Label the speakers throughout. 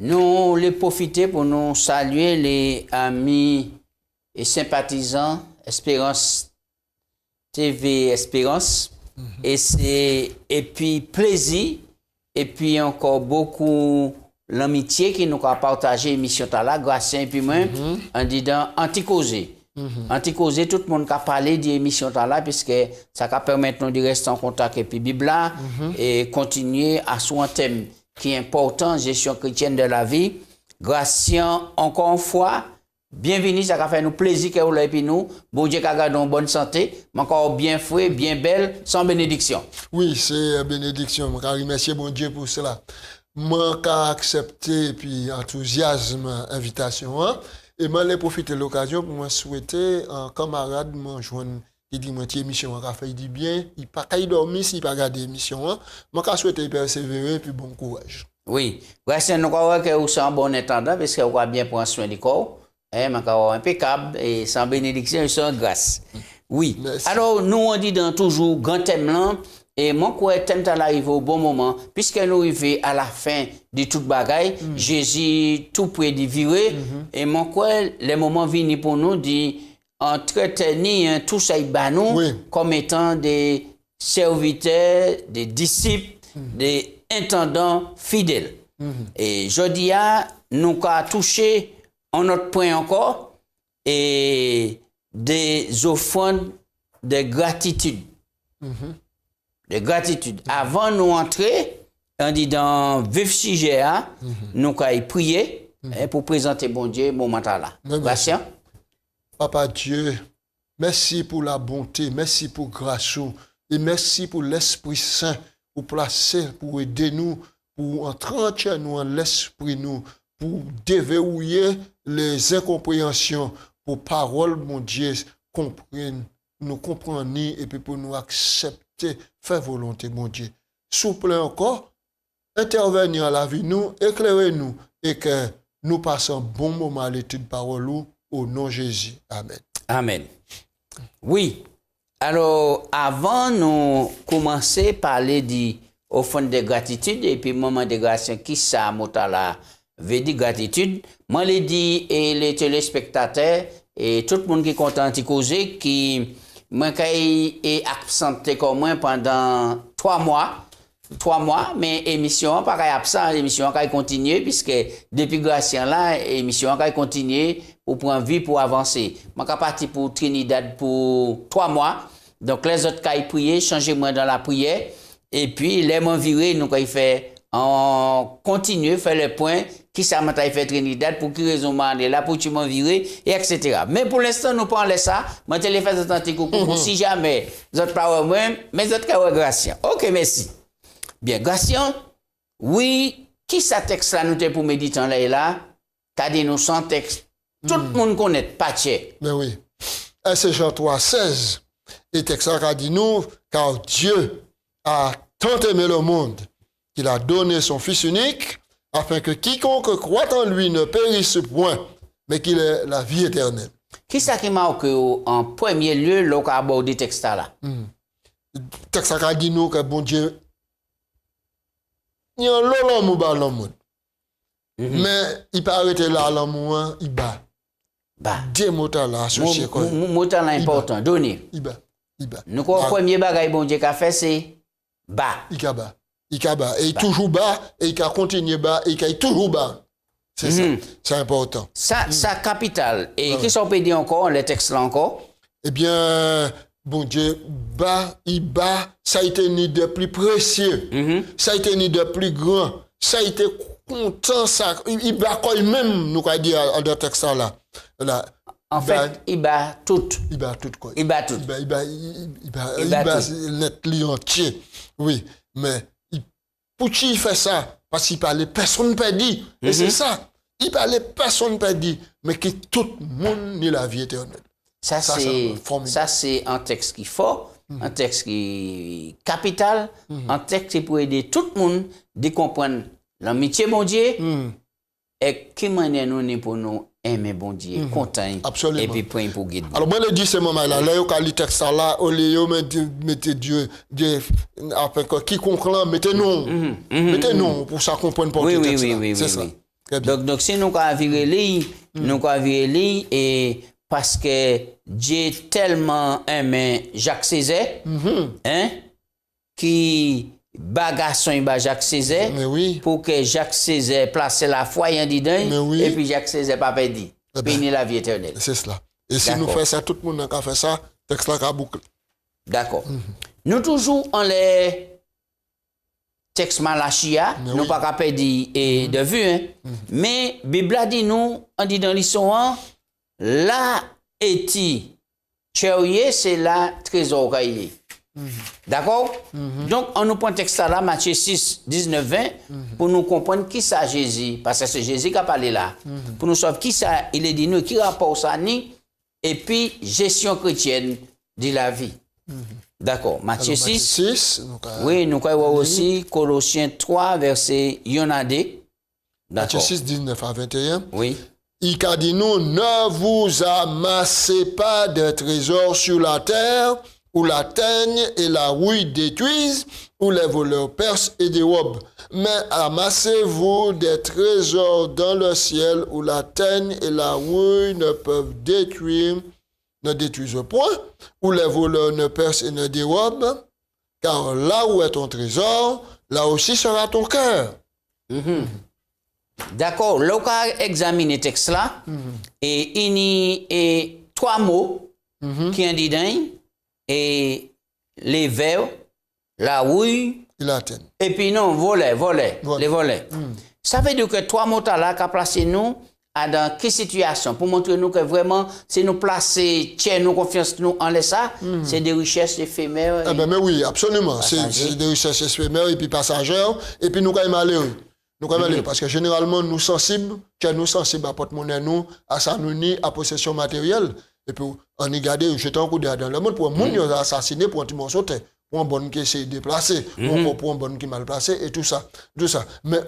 Speaker 1: Nous les profiter pour nous saluer les amis et sympathisants Espérance TV Espérance. Et puis plaisir et puis encore beaucoup l'amitié qui nous a partagé l'émission là grâce et puis moi en disant anti-causé. Anti-causé, tout le monde a parlé de l'émission là puisque ça va permettre nous de rester en contact et puis Bible et continuer à son thème qui est important, gestion chrétienne de la vie. Gratien encore une fois, bienvenue, ça va faire nous plaisir que vous l'ayez puis nous. Bon Dieu qu'a gardé en bonne santé, encore bien fouet, bien belle, sans bénédiction.
Speaker 2: Oui, c'est bénédiction. Je remercie bon Dieu pour cela. Moi, j'ai accepté puis enthousiasme invitation. Et je vais profiter de l'occasion pour me souhaiter un camarade me joindre qui dit que l'émission a fait du bien. Il n'a pas dormir s'il n'a pas regardé l'émission. Je vais souhaiter persévérer et puis bon courage.
Speaker 1: Oui, Gratien, nous croyons que vous êtes en bon intendant parce que vous avez bien prendre soin du corps. Impeccable et sans bénédiction et sans grâce. Oui. Merci. Alors, nous, on dit dans toujours grand thème là. Et moi, quoi, thème arrive au bon moment, puisque nous arrivons à la fin de toute bagaille, Jésus tout près de virer, et moi, quoi, les moments viennent pour nous d'entretenir tout ça, nous, comme étant des serviteurs, des disciples, des intendants fidèles. Et je dis, nous avons touché un autre point encore, et des offrandes de gratitude. De gratitude. Avant nous entrer, on dit dans vif sujet, nous allons prier pour présenter bon Dieu moment là. Merci.
Speaker 2: Papa Dieu, merci pour la bonté, merci pour grâce et merci pour l'Esprit Saint pour placer, pour aider nous, pour entrer nous en l'Esprit nous, pour déverrouiller les incompréhensions, pour parole, mon Dieu, nous comprendre et puis pour nous accepter. Fais volonté, mon Dieu. Souple encore, intervenir à la vie, nous, éclairez-nous et que nous passons un bon moment à l'étude parole au nom de Jésus. Amen.
Speaker 1: Amen. Oui. Alors, avant nous commencer à parler d'offrande de gratitude et puis moment de grâce, qui ça, motala, veut dire gratitude, moi, les dit et les téléspectateurs et tout le monde qui est content de causer, qui moi, j'ai absenté comme moi pendant 3 mois. 3 mois, mais l'émission pas absent, l'émission a continué, puisque depuis Gratien là, l'émission a continué pour prendre vie, pour avancer. Je suis parti pour Trinidad pour 3 mois. Donc, les autres qui ont prié, changez-moi dans la prière. Et puis, les mois virés, nous, quand fait, on continue, faire le point, qui ça m'a fait Trinidad, pour qui raison m'a là, pour tu m'en virer, et etc. Mais pour l'instant, nous parlons ça, je téléphone un petit coucou, si jamais, vous êtes pas moi, mais vous êtes pas Gratien. Ok, merci. Bien, Gratien, oui, qui ça texte là, nous t'es pour méditer là, t'as dit nous sans texte. Tout le monde connaît, pas cher.
Speaker 2: Mais oui. C'est Jean 3, 16. Et texte a dit nous, car Dieu a tant aimé le monde qu'il a donné son Fils unique, afin que quiconque croit en lui ne périsse point, mais qu'il ait la vie éternelle.
Speaker 1: Qui ça qui marque en premier lieu l'on a abordé le texte là?
Speaker 2: Texte a dit nous que bon Dieu, il y a l'homme, mais il peut arrêter là, l'amour, il bat. Deux mots là, associés.
Speaker 1: Mots là important, donner.
Speaker 2: Il bat.
Speaker 1: Nous, le premier bagage bon Dieu qu'a fait, c'est bas.
Speaker 2: Il bat. Et il toujours bas, et il continue bas, et il toujours bas. C'est ça. C'est important.
Speaker 1: Ça capital. Et qu'est-ce qu'on peut dire encore, le texte là encore?
Speaker 2: Eh bien, bon Dieu, il bat, ça a été ni de plus précieux, ça a été ni de plus grand, ça a été content, ça, il bat quand même, nous avons dit dans le texte là.
Speaker 1: En fait, il bat tout.
Speaker 2: Il bat tout quoi.
Speaker 1: Il bat tout.
Speaker 2: Il bat net entier. Oui, mais pour qui il fait ça? Parce qu'il parlait personne ne peut dire. Et c'est ça. Il parlait personne ne peut dire, mais que tout le monde ait la vie éternelle.
Speaker 1: Ça c'est un texte qui fort, un texte qui est capital, un texte qui peut aider tout le monde à comprendre l'amitié bon Dieu et qui manière nous pour nous aimer bon Dieu, content et puis point pour guider.
Speaker 2: Alors moi je dis ce moment là, là le texte là, au lieu mettez Dieu après quiconque là mettez non. Mettez non pour ça comprendre pas
Speaker 1: oui,
Speaker 2: c'est ça. Très bien.
Speaker 1: Donc si nous avons viré nous avons viré et parce que Dieu tellement aimé Jacques Césaire, hein, qui bagasson Jacques Césaire,
Speaker 2: Mais oui.
Speaker 1: pour que Jacques Césaire place la foi en dedans,
Speaker 2: Mais oui.
Speaker 1: et puis Jacques Césaire pas perdu, béni la vie éternelle.
Speaker 2: C'est cela. Et si nous faisons ça, tout le monde a fait ça, texte là a bouclé.
Speaker 1: D'accord. Nous toujours en les textes Malachia, nous
Speaker 2: oui.
Speaker 1: pas qu'à perdre de vue, hein. Mais Bible a dit nous, on dit dans l'histoire, là est-il, c'est là trésor caillé. D'accord? Donc, on nous prend le texte là, Matthieu 6, 19, 20, pour nous comprendre qui ça Jésus, parce que c'est Jésus qui a parlé là. Pour nous savoir qui ça, il est dit nous, qui rapport ça ni, et puis gestion chrétienne de la vie. D'accord, Matthieu 6. Oui, nous avons aussi Colossiens 3, verset 1 à 2.
Speaker 2: Matthieu 6, 19 à 21.
Speaker 1: Oui.
Speaker 2: Il a dit nous, ne vous amassez pas de trésors sur la terre, où la teigne et la rouille détruisent, où les voleurs percent et dérobent. Mais amassez-vous des trésors dans le ciel, où la teigne et la rouille ne peuvent détruire, ne détruisent point, où les voleurs ne percent et ne dérobent, car là où est ton trésor, là aussi sera ton cœur.
Speaker 1: D'accord, là, on a examiné le texte là, et il y a 3 mots qui ont dit dedans, et les vers, la rouille,
Speaker 2: Et la teigne.
Speaker 1: et puis non, volet, les volets. Ça veut dire que 3 mots là qui ont placé nous dans quelle situation, pour montrer nous que vraiment, si nous placer, tiens nous confiance nous en ça, c'est des richesses éphémères.
Speaker 2: Ah ben, mais oui, absolument. C'est des richesses éphémères et puis passagères, et puis nous quand même malheureux. Nous quand même malheureux, parce que généralement, nous sensibles à porte-monnaie, nous, à ça, nous ni à possession matérielle. Et puis, on y garde, jeter un coup d'œil dans le monde pour un monde qui a assassiné, pour un petit morceau de terre, pour un bon qui s'est déplacé, pour un bon qui est mal placé, et tout ça. Mais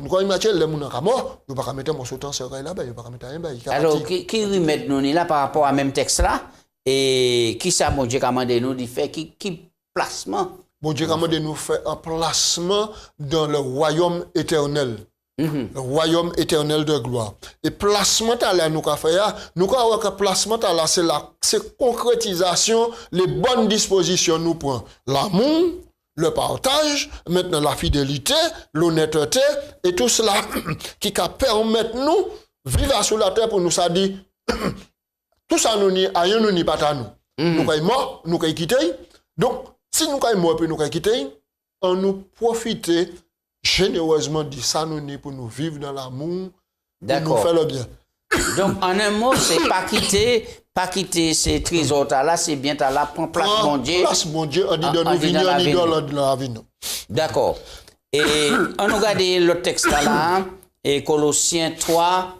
Speaker 2: quand il matière, les gens sont morts, ils ne peuvent pas mettre un morceau de temps sur là-bas, ils ne peuvent pas mettre rien là-bas.
Speaker 1: Alors, qui remet nous là par rapport à même texte là, et qui ça, mon Dieu, commande nous, dit fait, qui placement?
Speaker 2: Bon Dieu, commande nous faire un placement dans le royaume éternel. Le royaume éternel de gloire. Et placement à là, nous avons fait, nous avons que placement à là, c'est concrétisation, les bonnes dispositions nous prenons. L'amour, le partage, maintenant la fidélité, l'honnêteté, et tout cela qui permet nous vivre sur la terre pour nous ça dit, tout ça nous n'y a rien nous n'y pas à nous. Nous sommes morts, nous sommes quittés. Donc, si nous sommes morts et nous sommes quittés, on nous profite généreusement de ça nous pour nous vivre dans l'amour, pour nous faire le bien. Donc, en un mot, c'est pas quitter ces trésors là, c'est bien là, prendre place, mon Dieu. Place, mon Dieu, on dit de nous venir, on dit de la vie. D'accord. Et on regarde le texte là, et Colossiens 3,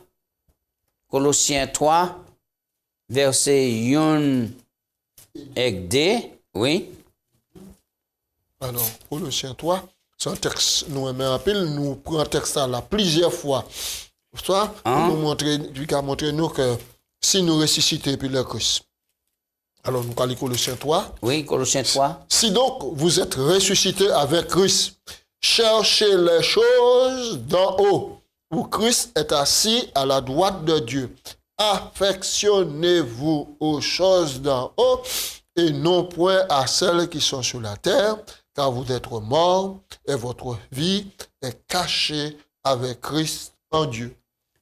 Speaker 2: verset 1 et 2, oui. Alors, Colossiens 3. C'est un texte, nous aimons un peu, nous prenons un texte là plusieurs fois. Soit, pour nous montrer, nous que si nous ressuscitons puis le Christ. Alors, nous allons Colossiens 3. Oui, Colossiens 3. Si donc vous êtes ressuscités avec Christ, cherchez les choses d'en haut, où Christ est assis à la droite de Dieu. Affectionnez-vous aux choses d'en haut et non point à celles qui sont sur la terre, car vous êtes morts et votre vie est cachée avec Christ en Dieu.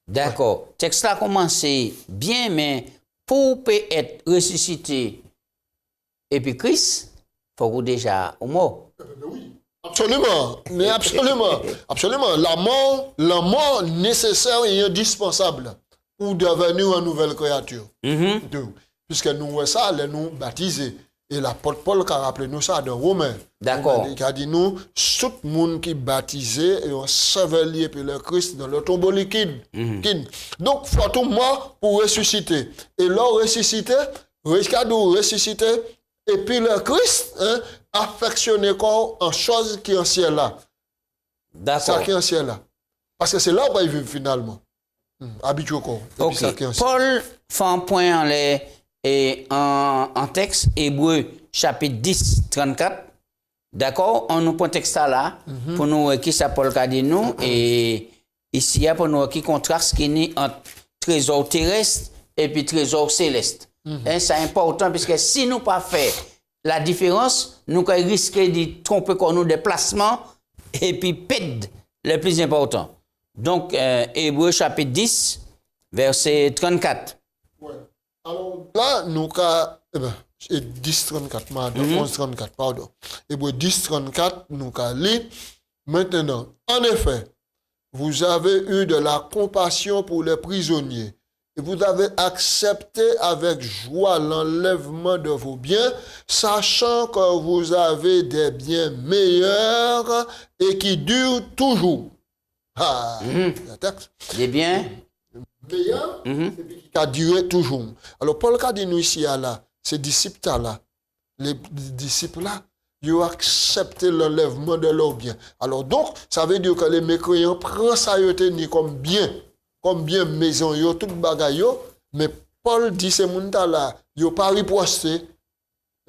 Speaker 2: D'accord. Le texte là commence bien, mais pour être ressuscité et puis Christ, il faut que déjà au mort. Oui. Absolument, mais absolument. La mort nécessaire et indispensable pour devenir une nouvelle créature. Puisque nous voyons ça, nous baptisés. Et l'apôtre Paul a rappelé nous ça dans Romains. D'accord. Il a dit nous, tout le monde qui est baptisé et enseveli puis le Christ dans le tombeau liquide. Donc, il faut tout mort pour ressusciter. Et là, ressusciter, et puis le Christ, affectionné corps en chose qui est en ciel là. D'accord. Ça qui est en ciel là. Parce que c'est là où il vit finalement. Habitué au corps. Ok. Paul fait un point en texte, Hébreu chapitre 10, 34. D'accord? On nous prend texte là pour nous, qui ça Paul a dit nous, et
Speaker 1: ici, il y a pour nous qui contraste qui est entre trésor terrestre et puis trésor céleste. Hein, c'est important parce que si nous pas fait la différence, nous risquons de tromper qu'on nous des placements et puis perdre le plus important. Donc, Hébreux chapitre 10, verset 34.
Speaker 2: Ouais. Alors là, nous avons 10-34, pardon, 11-34, pardon. Hébreux 10-34, nous avons lu. Maintenant, en effet, vous avez eu de la compassion pour les prisonniers et vous avez accepté avec joie l'enlèvement de vos biens, sachant que vous avez des biens meilleurs et qui durent toujours. Ah, le texte.
Speaker 1: Des biens
Speaker 2: Meilleurs et puis qui a duré toujours. Alors, Paul a dit nous ici, là, ces disciples-là, les disciples-là, ils ont accepté l'enlèvement de leurs biens. Alors donc, ça veut dire que les mécréants prennent ça comme bien maison, yo tout bagay yo, mais Paul dit ces gens-là, ils n'ont pas riposté,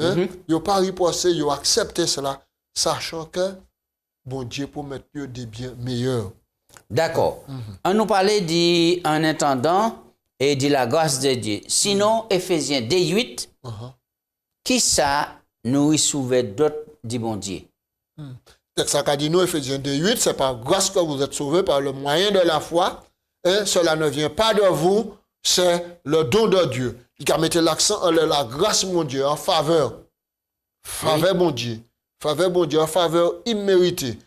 Speaker 2: ils n'ont pas riposté, ils ont accepté cela, sachant que bon Dieu pour mettre des biens meilleurs.
Speaker 1: D'accord. On nous parlait en attendant et de la grâce de Dieu. Sinon, Éphésiens 2:8, qui ça nous sauver d'autres du bon Dieu?
Speaker 2: Texte ça dit nous, Éphésiens 2:8, c'est par grâce que vous êtes sauvés par le moyen de la foi, et cela ne vient pas de vous, c'est le don de Dieu. Il a mis l'accent en la grâce, mon Dieu, en faveur. Faveur, mon Dieu. Faveur, mon Dieu, en faveur imméritée.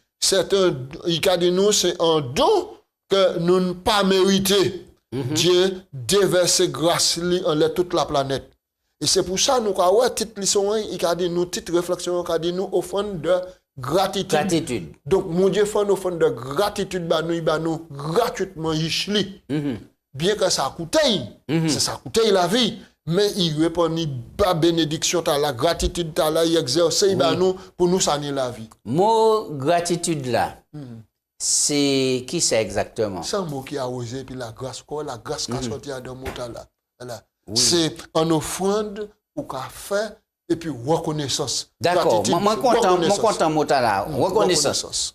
Speaker 2: Il a dit nous, c'est un don que nous ne pas mérité. Dieu déverse grâce en toute la planète. Et c'est pour ça nous avons petite leçon, il a dit nous petite réflexion, il a dit nous offrande de gratitude. Donc mon Dieu fait une offrande de gratitude nous gratuitement richement. Bien que ça coûte, ça coûte la vie, mais il répond pas bénédiction à la gratitude à la exercer nous pour nous saner la vie.
Speaker 1: Mot gratitude là. C'est qui c'est exactement?
Speaker 2: C'est un mot qui a osé puis la grâce qui a sorti de mot là. Oui. C'est en offrande ou qu'a fait et puis reconnaissance.
Speaker 1: D'accord. Moi content mot là. Reconnaissance.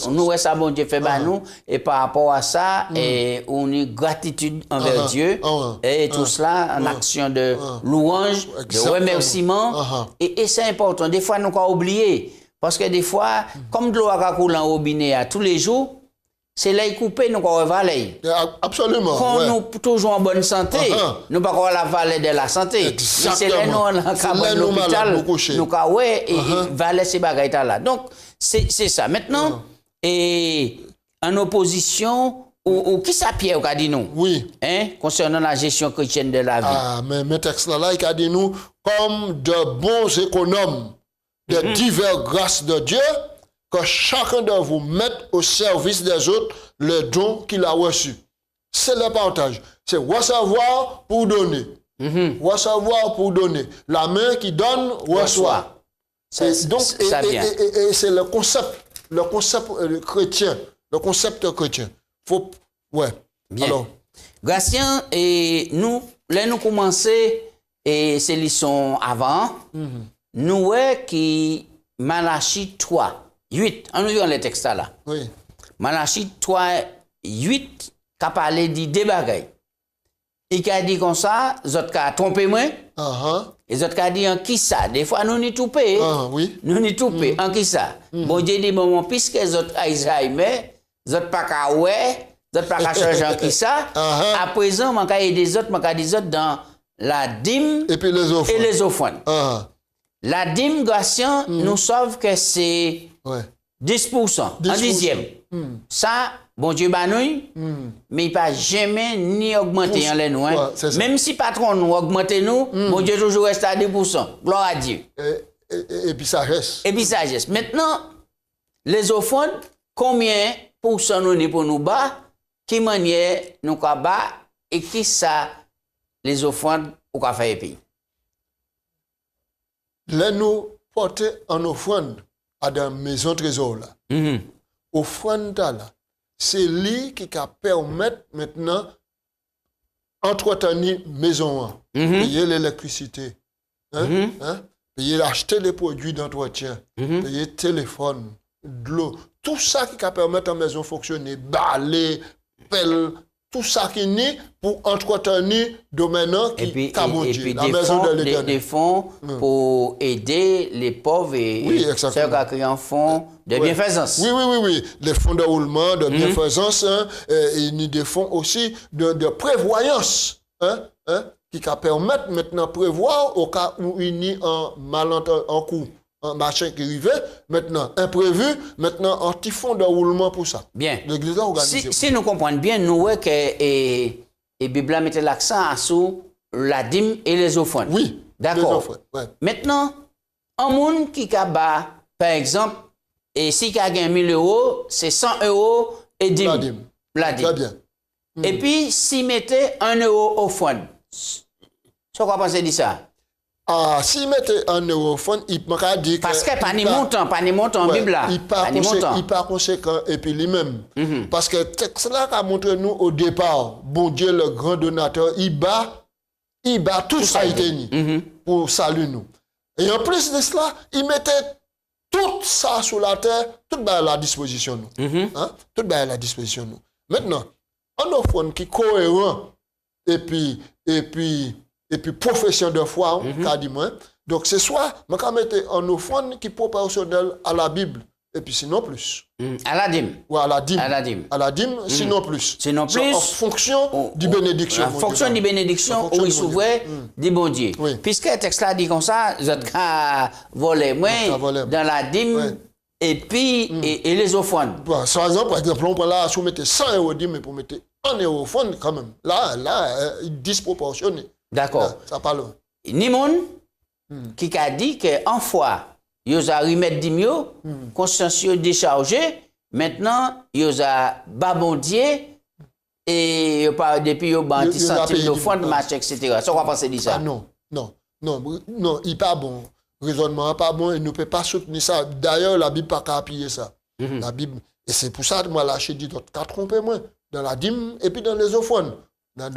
Speaker 1: Nous ça bon Dieu fait nous et par rapport à ça et on est gratitude envers Dieu et tout cela en action de louange, de remerciement et c'est important. Des fois nous avons oublié parce que des fois comme de l'eau a coulé en robinet à tous les jours. C'est là coupé, nous avons valer.
Speaker 2: Absolument.
Speaker 1: Quand nous toujours en bonne santé, nous pas la valer de la santé. C'est là nous en l'hôpital, nous avons et valer ces bagages là. Donc c'est ça. Maintenant et en opposition ou qui ça Pierre a dit nous?
Speaker 2: Oui.
Speaker 1: Concernant la gestion chrétienne de la vie.
Speaker 2: Ah mais texte là il a dit nous comme de bons économes de diverses grâces de Dieu. Que chacun de vous mette au service des autres le don qu'il a reçu. C'est le partage. C'est recevoir pour donner. Recevoir pour donner. La main qui donne, reçoit. Donc, et c'est le concept chrétien. Le concept chrétien. Faut, ouais.
Speaker 1: Bien.
Speaker 2: Alors.
Speaker 1: Gratien, et nous commençons, et ces leçons avant, nous voyons qui Malachie 3. 8, on nous les textes là.
Speaker 2: Oui.
Speaker 1: Malachie 3, 8, qui a parlé de deux bagailles. Il a dit comme ça, les autres ont trompé moi. Et les autres ont dit en qui ça. Des fois, nous n'y trompé.
Speaker 2: Oui.
Speaker 1: Nous n'y trompé. En qui ça. Bon Dieu dit, bon, puisque les autres ont Alzheimer, les autres pas qu'à ouais, les autres pas qu'à changer en qui ça. À présent, je vais aider les autres, je vais aider les autres dans la dîme
Speaker 2: et puis les offrandes.
Speaker 1: La dîme, Gratien, nous sauve que c'est 10%, un dixième. Ça, bon Dieu, mais il n'a jamais ni augmenté en les nous. Même si patron nous augmente nous, bon Dieu toujours reste à 10%. Gloire à Dieu.
Speaker 2: Et puis sagesse.
Speaker 1: Et puis sagesse. Maintenant, les offrandes, combien pour cent nous pour nous bas, qui manière nous bas et qui ça, les offrandes pour faire et puis.
Speaker 2: Là, nous porter en offrande à la maison trésor là. Offrande là, c'est lui qui permet maintenant entretenir maison, payer l'électricité, payer acheter les produits d'entretien, payer téléphone, de l'eau, tout ça qui va permettre à la maison de fonctionner, balai, pelle, tout ça qui est pour entretenir le domaine qui est
Speaker 1: la maison de l'Éternel. Des fonds pour aider les pauvres et ceux qui ont créé un fonds de bienfaisance.
Speaker 2: Oui. Les fonds de roulement, de bienfaisance, et des fonds aussi de prévoyance, qui permettent maintenant de prévoir au cas où il y a un malentendu, un coup. Un machin qui arrivait, maintenant imprévu, maintenant un petit fonds de roulement pour ça.
Speaker 1: Bien.
Speaker 2: L'Église a organisé.
Speaker 1: Si nous comprenons bien, nous voyons que la Bible mettait l'accent sur la dîme et les offrandes.
Speaker 2: Oui.
Speaker 1: D'accord. Maintenant, un monde qui a bas, par exemple, et si il a gagné 1000 €, c'est 100 € et dîme. La dîme.
Speaker 2: Très bien.
Speaker 1: Et puis, s'il mettait 1 € offrande, ça quoi penser de ça?
Speaker 2: Ah, s'il mettait un europhone, il m'a dit que...
Speaker 1: Parce que pas ni montant en Bible là.
Speaker 2: Il pas conséquent et puis lui-même. Parce que texte là qu'a montré nous au départ, bon Dieu le grand donateur, il bat tout ça pour saluer nous. Et en plus de cela, il mettait tout ça sur la terre, tout à la disposition nous. Tout à la disposition nous. Maintenant, un offrande qui est cohérent et puis profession de foi, quasiment. Donc, c'est soit, je vais mettre un offrande qui est proportionnel à la Bible, et puis sinon plus.
Speaker 1: À la dîme.
Speaker 2: Ou à la dîme.
Speaker 1: À la dîme,
Speaker 2: sinon plus.
Speaker 1: Sinon plus.
Speaker 2: En fonction du bénédiction.
Speaker 1: En fonction du bénédiction, où il s'ouvrait du bon Dieu.
Speaker 2: Oui.
Speaker 1: Puisque le texte là dit comme ça, vous êtes qu'à voler moins dans la dîme, et puis, et les offrandes.
Speaker 2: Par exemple, on peut là, si vous mettez 100 € dîme, mais pour mettre 1 € offrande, quand même. Là, disproportionné.
Speaker 1: D'accord.
Speaker 2: Ça parle.
Speaker 1: Ni monde qui a dit qu'en fois, ils ont remis 10 000, conscience déchargé, maintenant, ils ont babondier et depuis ils ont bâti centimes de fonds de marché, etc. Ça, on va penser de ça.
Speaker 2: Non, il n'est pas bon. Raisonnement n'est pas bon et nous ne pouvons pas soutenir ça. D'ailleurs, la Bible n'a pas appuyer ça. La Bible, et c'est pour ça que moi, là, j'ai dit, qu'à tromper moi, dans la dîme et puis dans les offrandes.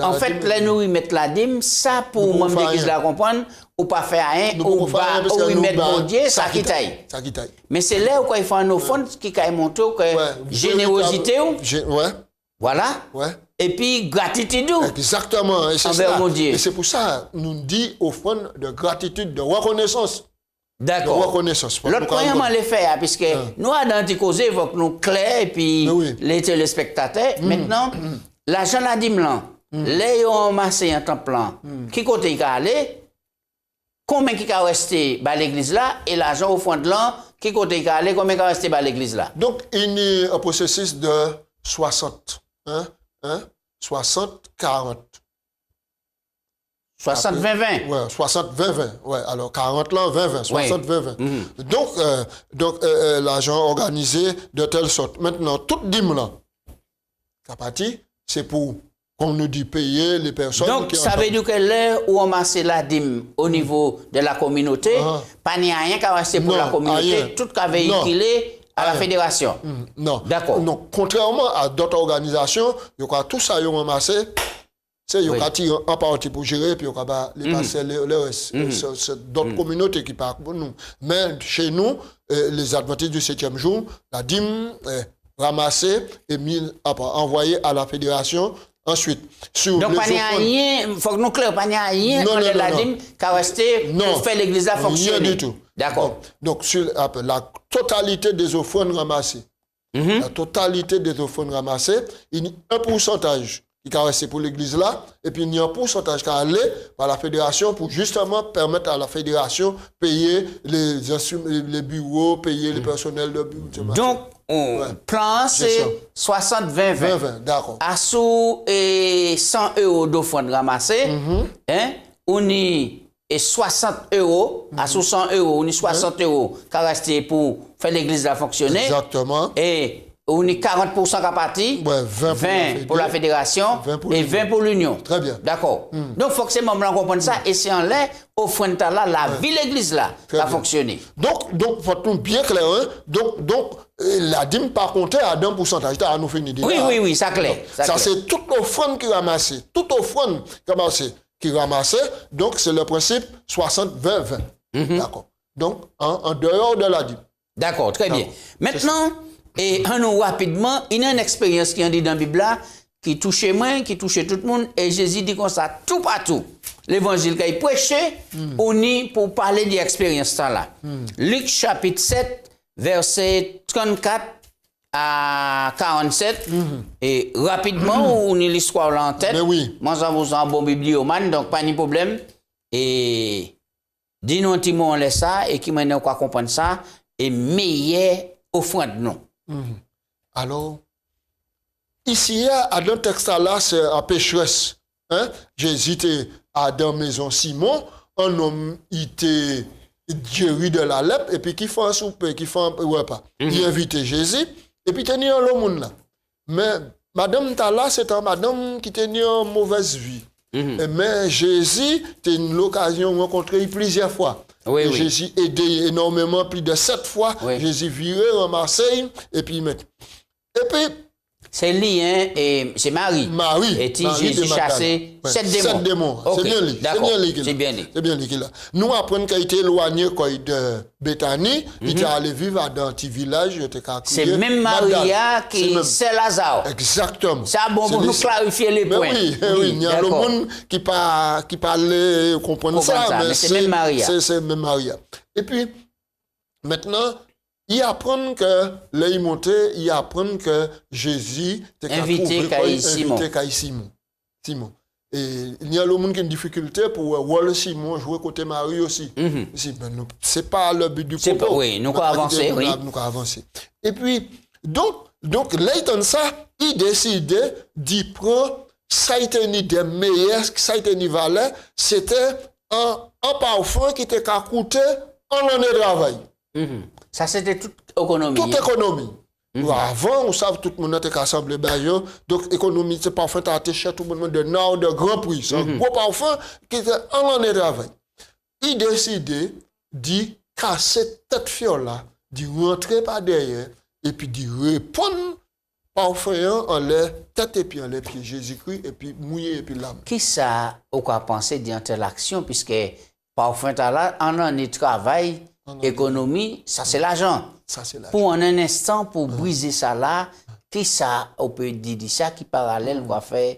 Speaker 1: En fait, là, nous, ils mettent la dîme, ça, pour moi, l'église la comprendre, ou pas faire rien, ou ils mettent mon Dieu, ça qui taille. Mais c'est là où ils font un offrande qui a montré que générosité, voilà, et puis gratitude.
Speaker 2: Exactement, et c'est
Speaker 1: envers mon Dieu.
Speaker 2: Et c'est pour ça, nous dit offrande de gratitude, de reconnaissance.
Speaker 1: D'accord. L'autre point, on le fait, puisque nous, dans les causes, il faut que nous clairs, et puis les téléspectateurs, maintenant, l'argent la dîme là. Les ont massé en temps plein. Qui côté il a allé? Combien qui a resté à l'église là? Et l'argent au fond de là, qui côté il a allé? Combien qui a resté à l'église là?
Speaker 2: Donc, il y a un processus de 60. 60, 40.
Speaker 1: 60, 20, 20.
Speaker 2: Oui, 60, 20, 20. Ouais, alors 40 là, 20, 20. 60, 20, 20. Donc, l'argent organisé de telle sorte. Maintenant, toute dîme là, c'est pour, comme nous dit, payer les personnes.
Speaker 1: Donc, ça veut dire que là où on masse la dîme au niveau de la communauté, pas ni rien qui a resté pour la communauté, tout qui a véhiculé à la fédération.
Speaker 2: Non.
Speaker 1: D'accord.
Speaker 2: Donc, contrairement à d'autres organisations, tout ça, ils ont ramassé. Il y a tiré en partie pour gérer, puis il y a les passer le reste. C'est d'autres communautés qui parlent pour nous. Mais chez nous, les adventistes du 7e jour, la dîme est ramassée et envoyée à la fédération. Ensuite, sur
Speaker 1: donc, il faut que nous clairs, pas rien dans la dîme qui a resté pour faire l'église à fonctionner.
Speaker 2: Rien du tout.
Speaker 1: D'accord.
Speaker 2: Donc, sur la totalité des offrandes ramassées, la totalité des offrandes ramassées, il y a un pourcentage qui a resté pour l'église là, et puis il y a un pourcentage qui a allé par la fédération pour justement permettre à la fédération de payer les bureaux, payer les personnels de bureau.
Speaker 1: Donc, plan c'est 60, 20, 20.
Speaker 2: 20, d'accord.
Speaker 1: À sous 100 € d'offrande ramassée, on y est 60 €, à sous 100 €, on y 60 € qui a resté pour faire l'église là fonctionner.
Speaker 2: Exactement.
Speaker 1: Et on est 40% qui a parti, 20 pour la fédération et 20 pour l'union.
Speaker 2: Très bien.
Speaker 1: D'accord. Donc, forcément, on comprend ça. Et c'est en l'air, au fond de là, la ville église là, qui a fonctionné.
Speaker 2: Donc, faut nous bien clair. Donc, la dîme, par contre, a d'un pourcentage. À nous finir.
Speaker 1: Oui, ça clair.
Speaker 2: Ça, c'est toute offrande qui ramassée. Toute offrande qui ramassée. Donc, c'est le principe 60, 20, 20. D'accord. Donc, en dehors de la dîme.
Speaker 1: D'accord, très bien. Maintenant, Et nous rapidement, il y a une expérience qui est dit dans la Bible là, qui touche moi, qui touche tout le monde, et Jésus dit comme ça, tout partout. L'évangile qu'il prêchait, on y pour parler de l'expérience là. Luc chapitre 7, verset 34 à 47, et rapidement, on y l'histoire là en tête.
Speaker 2: Mais oui.
Speaker 1: Moi, ça vous un bon bibliomane, donc pas de problème. Et dis-nous un petit mot, on laisse ça, et qui m'a quoi comprendre ça, et meilleure offrande non.
Speaker 2: Alors, ici, à dans le texte là, c'est un pécheresse. Hein? Jésus était dans la maison Simon, un homme, il était guéri de la lèpre, et puis qui fait un souper, qui fait un repas. Il invitait Jésus, et puis il tenait le monde là. Mais Madame Tala, c'est une madame qui tenait une mauvaise vie. Mais Jésus, c'était une occasion de rencontrer plusieurs fois.
Speaker 1: Oui, oui.
Speaker 2: Jésus aidé énormément, plus de 7 fois.
Speaker 1: Oui.
Speaker 2: Jésus viré en Marseille, et puis il met. Et puis,
Speaker 1: c'est lien et c'est Marie.
Speaker 2: Marie.
Speaker 1: Et si
Speaker 2: Marie
Speaker 1: Jésus
Speaker 2: de Magdalene.
Speaker 1: chassé
Speaker 2: Ouais,
Speaker 1: 7 démons.
Speaker 2: 7 démons.
Speaker 1: Okay.
Speaker 2: C'est bien lui.
Speaker 1: D'accord.
Speaker 2: C'est
Speaker 1: C'est bien lui.
Speaker 2: C'est bien lui qui là. Nous apprenons qu'il a été éloigné de Béthanie. Il était allé vivre dans un petit village.
Speaker 1: C'est même Maria qui c'est Lazare.
Speaker 2: Exactement.
Speaker 1: Ça bon pour nous clarifier les
Speaker 2: mais
Speaker 1: points.
Speaker 2: oui, il y a le monde qui parlait comprendre ça.
Speaker 1: Mais c'est même Maria.
Speaker 2: C'est même Maria. Et puis, maintenant, il apprend que, là, il montait, il apprend que Jésus était
Speaker 1: invité Simon.
Speaker 2: Simon. Et il y a le monde qui a une difficulté pour voir Simon jouer côté Marie aussi. C'est pas le but du propos.
Speaker 1: Oui, nous allons avancer. Oui.
Speaker 2: Nous allons avancer. Et puis, donc là, il décide d'y prendre, ça a été ni des meilleurs, ça a été ni valeur, c'était un parfum qui était qu'à coûter en année de travail.
Speaker 1: Ça, c'était toute économie.
Speaker 2: Toute économie. Avant, on savait tout le monde était assemblé baillot. Donc, économie, c'est parfum, tu as acheté chez tout le monde de nord, de grand prix. C'est un gros parfum qui était en année de travail. Il décidait d'y casser cette fiole-là, d'y rentrer par derrière, et puis d'y répondre parfum en l'air, tête et puis en l'air, puis Jésus-Christ, et puis mouillé, et puis l'âme.
Speaker 1: Qui ça, ou quoi penser d'interaction, puisque parfum, là, en année de travail, économie, ça c'est l'argent.
Speaker 2: Ça, c'est l'argent.
Speaker 1: Pour un instant, pour briser ça là, qui ça, on peut dire ça, qui parallèle, on va faire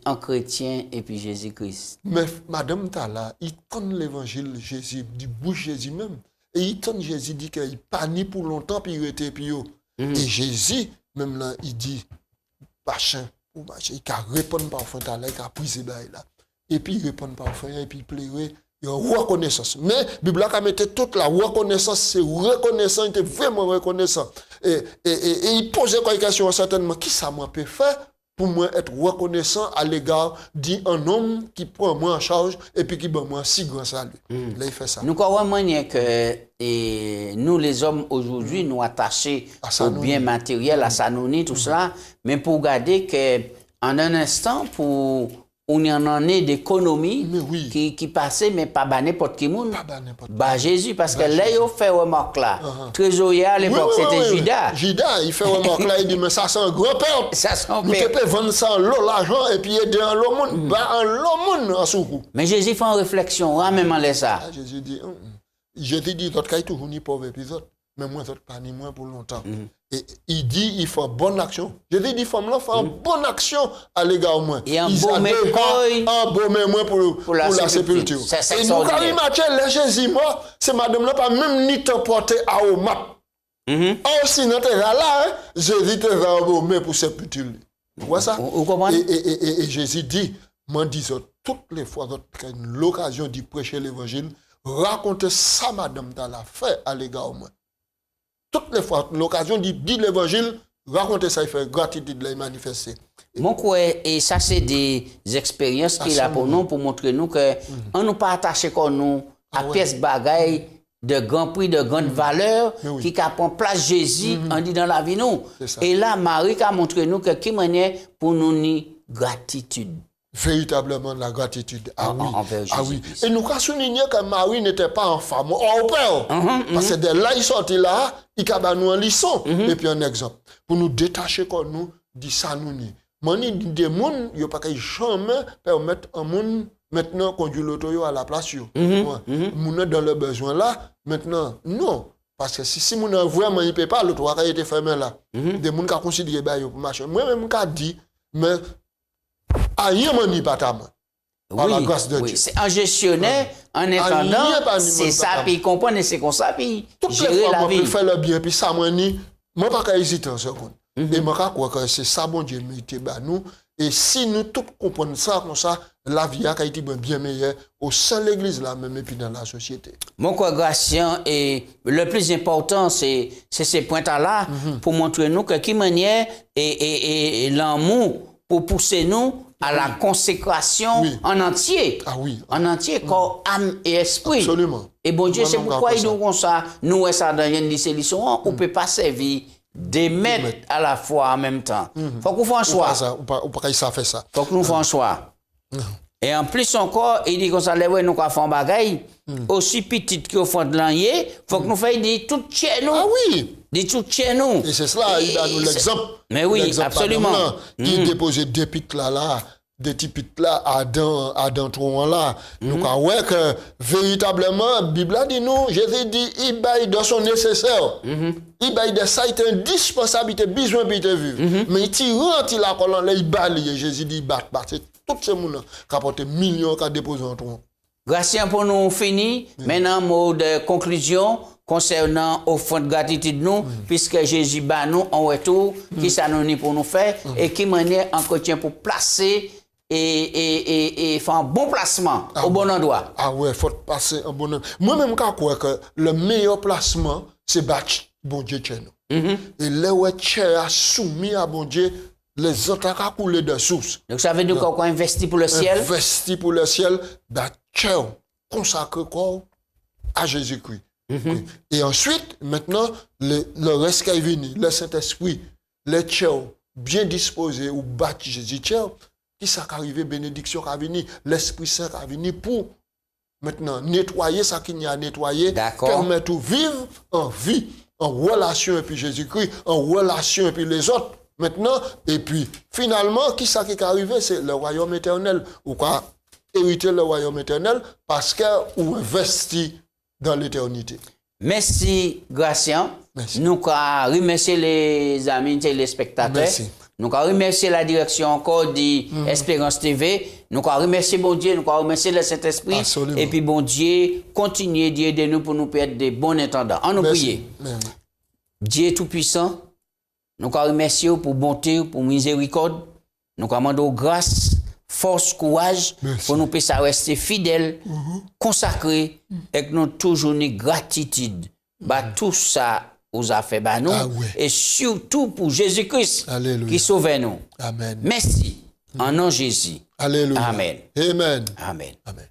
Speaker 1: un chrétien et puis Jésus-Christ.
Speaker 2: Mais Madame Tala, il donne l'évangile Jésus, du bouche Jésus même. Et il donne Jésus, dit qu'il pas ni pour longtemps, puis il était puis Et Jésus, même là, il dit, machin, il a répondu parfum Tala, il a brisé là. Et puis il répond parfum, et puis il pleurait. Il y a une reconnaissance. Mais la Bible a mis toute la reconnaissance, c'est reconnaissant, il était vraiment reconnaissant. Et il posait une question certainement, qui ça m'a peut faire pour moi être reconnaissant à l'égard d'un homme qui prend moi en charge et puis qui donne moi si grand salut. Là, il fait ça.
Speaker 1: Nous croyons que nous, les hommes, aujourd'hui, nous attachés au bien matériel, à Sanoni, tout cela, mais pour garder qu'en un instant, pour... On y en est d'économie qui passait, mais pas n'importe qui monde. Bah Jésus, parce que là, il fait remarque là. Trésorier à l'époque, c'était Judas.
Speaker 2: Judas, il fait remarque là, il dit, mais ça c'est un gros père.
Speaker 1: Ça c'est un
Speaker 2: père. Nous peux vendre ça en l'eau, l'argent, et puis aider en l'eau monde, en l'eau monde en soukou.
Speaker 1: Mais Jésus fait une réflexion, même en laisse ça.
Speaker 2: Jésus dit, l'autre cas, il toujours ni pauvre épisode. Mais moi, je pas ni moins pour longtemps. Et il dit, il faut bonne action. Je dis, il faut une bonne action à l'égard de moi.
Speaker 1: Et un beau
Speaker 2: moi pour la sépulture. Et nous, quand il m'a dit, Jésus, moi, c'est madame là, pas même ni te porter à au map. Aussi, nous sommes là, Jésus te va au pour sépulture. Vous voyez ça?
Speaker 1: Vous comprenez?
Speaker 2: Et Jésus dit, moi, dis toutes les fois, qu'il y a l'occasion de prêcher l'évangile, racontez ça, madame, dans la fait à l'égard de moi. Toutes les fois, l'occasion de dire l'évangile, raconter ça, il fait gratitude de les manifester.
Speaker 1: Mon quoi, et ça, c'est des expériences qu'il a pour nous, pour montrer nous que on nous pas attaché comme nous à pièces bagaille de grand prix, de grande valeur, qui prend place Jésus, on dit dans la vie nous. Et là, Marie a montré nous que qui manière pour nous ni gratitude.
Speaker 2: Véritablement la gratitude.
Speaker 1: Oui.
Speaker 2: Et nous avons souligné que Marie n'était pas en femme au père. Parce que de là, il sortit là, il a nous en leçon. Et puis un exemple. Pour nous détacher comme nous, dit ça nous ni. Mani des gens, il n'y a pas jamais permettre un monde maintenant conduire l'auto à la place. Moun dans le besoin là, maintenant, non. Parce que si mon vraiment il peut pas, l'autre va été fermé là. Des gens qui considéré bah yo pour marcher. Moi-même qui dit, mais rien mani pas ta main. Par la grâce de Dieu.
Speaker 1: C'est un gestionnaire, en attendant, c'est ça, puis il comprend, et c'est comme ça, puis gérer la vie.
Speaker 2: Moi, faire le bien, puis ça, moi, pas hésiter un seconde. Et moi, je crois que c'est ça, bon Dieu, mérité, nous. Et si nous tous comprenons ça, comme ça, la vie a été bien meilleure au sein de l'église, là, même, et puis dans la société.
Speaker 1: Mon congrégation, et le plus important, c'est ces points-là, pour montrer nous que qui manière et l'amour pour pousser nous à la consécration en entier.
Speaker 2: Ah oui.
Speaker 1: En entier, corps, âme et esprit.
Speaker 2: Absolument.
Speaker 1: Et bon Dieu, c'est pourquoi il nous comme ça, nous, ça dans une solution, on ne peut pas servir des maîtres à la fois en même temps. Faut qu'on fasse un choix.
Speaker 2: Ou pas ça fait ça.
Speaker 1: Faut que nous fassions un choix. Et en plus encore, il dit qu'on s'allait voir nous faire un bagage aussi petit que font de l'année, faut que nous fassions des tout chez nous.
Speaker 2: Ah oui.
Speaker 1: Des tout chez nous.
Speaker 2: Et c'est cela, il a nous l'exemple.
Speaker 1: Mais oui, absolument.
Speaker 2: Il déposait des pics là, des petits pics là, Adam tronc là. Donc, ouais, que véritablement, la Bible a dit nous, Jésus dit, il baille de son nécessaire. Il baille de ça, il est indispensable, il a besoin de vivre. Mais il rentre, il a colonne, il baille, Jésus dit, il bat. C'est tout ce monde qui a porté millions qui a déposé un tronc.
Speaker 1: Gratien pour nous finir. Maintenant, mot de conclusion concernant offrande de gratitude nous, puisque Jésus bat nous en retour, qui ça nous pour nous faire, et qui manière entretien pour placer et faire un bon placement au bon endroit.
Speaker 2: Ah ouais, il faut passer un bon endroit. Moi-même, je crois que le meilleur placement, c'est battre bon Dieu chez nous. Et là où tu as soumis à bon Dieu, les autres ont coulé de source.
Speaker 1: Donc ça veut dire qu'on investit pour le ciel?
Speaker 2: Investi pour le ciel, consacré à Jésus-Christ. Et ensuite, maintenant, le reste qui est venu, le Saint-Esprit, les tchèws bien disposés ou battre Jésus, qui s'est arrivé, bénédiction qui est venue, l'Esprit Saint qui est venu pour maintenant nettoyer ça qu'il y a à nettoyer, permettre de vivre en vie, en relation avec Jésus-Christ, en relation avec les autres. Maintenant, et puis finalement, qui ça qui est arrivé, c'est le royaume éternel. Ou quoi hériter le royaume éternel parce qu'on investit dans l'éternité.
Speaker 1: Merci, Gratien. Nous remercions les amis et les spectateurs.
Speaker 2: Merci.
Speaker 1: Nous remercions la direction encore d'Espérance TV. Nous remercions bon Dieu, nous remercions le Saint-Esprit.
Speaker 2: Absolument.
Speaker 1: Et puis bon Dieu, continuez d'aider nous pour nous perdre des bons intendants. On nous prie. Dieu Tout-Puissant, nous remercions pour bonté, pour miséricorde. Nous demandons grâce, force, courage pour nous puissions rester fidèles, consacrés et que nous toujours une gratitude. Tout ça vous a fait nous et surtout pour Jésus-Christ qui sauve nous.
Speaker 2: Amen.
Speaker 1: Merci. En nom de Jésus.
Speaker 2: Alléluia.
Speaker 1: Amen.
Speaker 2: Amen.
Speaker 1: Amen.
Speaker 2: Amen.